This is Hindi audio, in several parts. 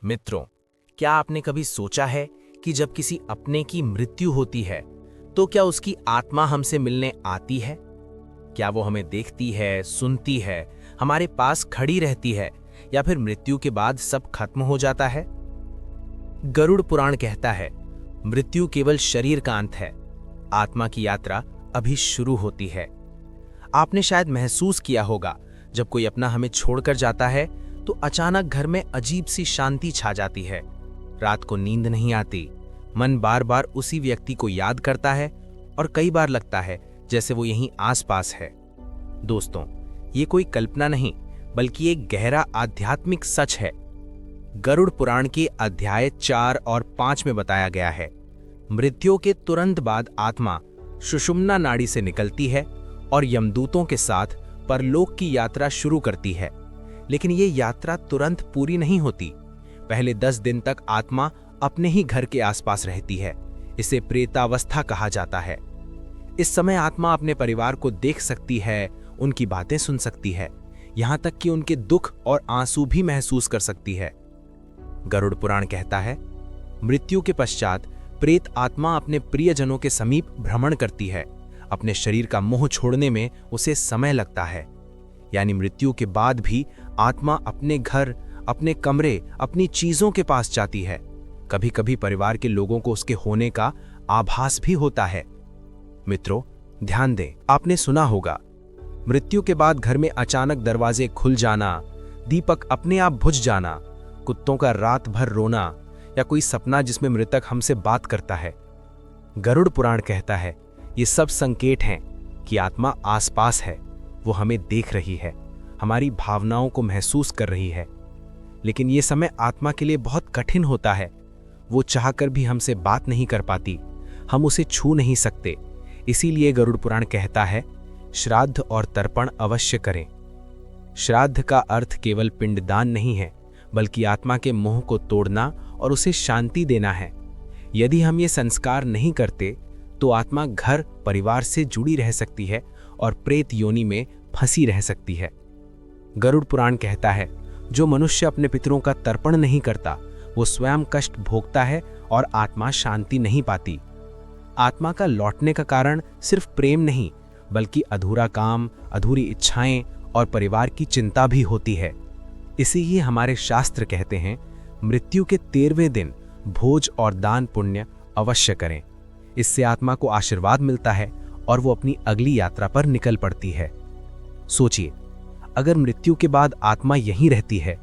मित्रों, क्या आपने कभी सोचा है कि जब किसी अपने की मृत्यु होती है तो क्या उसकी आत्मा हमसे मिलने आती है? क्या वो हमें देखती है, सुनती है, हमारे पास खड़ी रहती है, या फिर मृत्यु के बाद सब खत्म हो जाता है? गरुड़ पुराण कहता है, मृत्यु केवल शरीर का अंत है, आत्मा की यात्रा अभी शुरू होती है। आपने शायद महसूस किया होगा, जब कोई अपना हमें छोड़कर जाता है तो अचानक घर में अजीब सी शांति छा जाती है। रात को नींद नहीं आती, मन बार बार उसी व्यक्ति को याद करता है और कई बार लगता है जैसे वो यहीं आसपास है। दोस्तों, ये कोई कल्पना नहीं बल्कि एक गहरा आध्यात्मिक सच है। गरुड़ पुराण के अध्याय 4 और 5 में बताया गया है, मृत्यु के तुरंत बाद आत्मा सुषुम्ना नाड़ी से निकलती है और यमदूतों के साथ परलोक की यात्रा शुरू करती है। लेकिन ये यात्रा तुरंत पूरी नहीं होती। पहले 10 दिन तक आत्मा अपने ही घर के आसपास रहती है। इसे प्रेतावस्था कहा जाता है। इस समय आत्मा अपने परिवार को देख सकती है, उनकी बातें सुन सकती है, यहां तक कि उनके दुख और आंसू भी महसूस कर सकती है। गरुड़ पुराण कहता है, मृत्यु के पश्चात प्रेत आत्मा अपने प्रियजनों के समीप भ्रमण करती है। अपने शरीर का मोह छोड़ने में उसे समय लगता है। यानी मृत्यु के बाद भी आत्मा अपने घर, अपने कमरे, अपनी चीजों के पास जाती है। कभी कभी परिवार के लोगों को उसके होने का आभास भी होता है। मित्रों, ध्यान दें, आपने सुना होगा, मृत्यु के बाद घर में अचानक दरवाजे खुल जाना, दीपक अपने आप बुझ जाना, कुत्तों का रात भर रोना, या कोई सपना जिसमें मृतक हमसे बात करता है। गरुड़ पुराण कहता है, ये सब संकेत हैं कि आत्मा आसपास है, वो हमें देख रही है, हमारी भावनाओं को महसूस कर रही है। लेकिन ये समय आत्मा के लिए बहुत कठिन होता है। वो चाहकर भी हमसे बात नहीं कर पाती, हम उसे छू नहीं सकते। इसीलिए गरुड़ पुराण कहता है, श्राद्ध और तर्पण अवश्य करें। श्राद्ध का अर्थ केवल पिंडदान नहीं है, बल्कि आत्मा के मोह को तोड़ना और उसे शांति देना है। यदि हम ये संस्कार नहीं करते तो आत्मा घर परिवार से जुड़ी रह सकती है और प्रेत योनि में फंसी रह सकती है। गरुड़ पुराण कहता है, जो मनुष्य अपने पितरों का तर्पण नहीं करता वो स्वयं कष्ट भोगता है और आत्मा शांति नहीं पाती। आत्मा का लौटने का कारण सिर्फ प्रेम नहीं, बल्कि अधूरा काम, अधूरी इच्छाएं और परिवार की चिंता भी होती है। इसीलिए हमारे शास्त्र कहते हैं, मृत्यु के 13वें दिन भोज और दान पुण्य अवश्य करें। इससे आत्मा को आशीर्वाद मिलता है और वो अपनी अगली यात्रा पर निकल पड़ती है। सोचिए, अगर मृत्यु के बाद आत्मा यहीं रहती है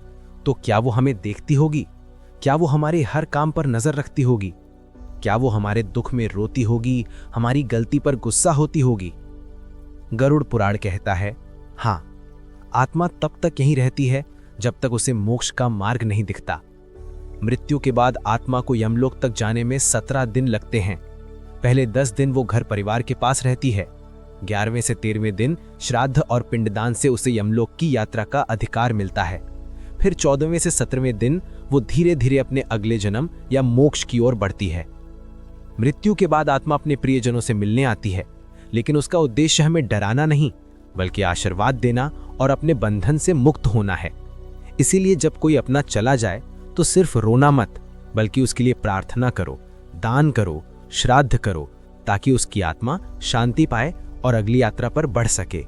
तो क्या वो हमें देखती होगी? क्या वो हमारे हर काम पर नजर रखती होगी? क्या वो हमारे दुख में रोती होगी, हमारी गलती पर गुस्सा होती होगी? गरुड़ पुराण कहता है, हाँ, आत्मा तब तक यहीं रहती है जब तक उसे मोक्ष का मार्ग नहीं दिखता। मृत्यु के बाद आत्मा को यमलोक तक जाने में 17 दिन लगते हैं। पहले 10 दिन वो घर परिवार के पास रहती है। 11वें से 13वें दिन श्राद्ध और पिंडदान से उसे यमलोक की यात्रा का अधिकार मिलता है। फिर 14वें से 17वें दिन वो धीरे धीरे अपने अगले जन्म या मोक्ष की ओर बढ़ती है। मृत्यु के बाद आत्मा अपने प्रियजनों से मिलने आती है, लेकिन उसका उद्देश्य हमें डराना नहीं, बल्कि आशीर्वाद देना और अपने बंधन से मुक्त होना है। इसीलिए जब कोई अपना चला जाए तो सिर्फ रोना मत, बल्कि उसके लिए प्रार्थना करो, दान करो, श्राद्ध करो, ताकि उसकी आत्मा शांति पाए और अगली यात्रा पर बढ़ सके।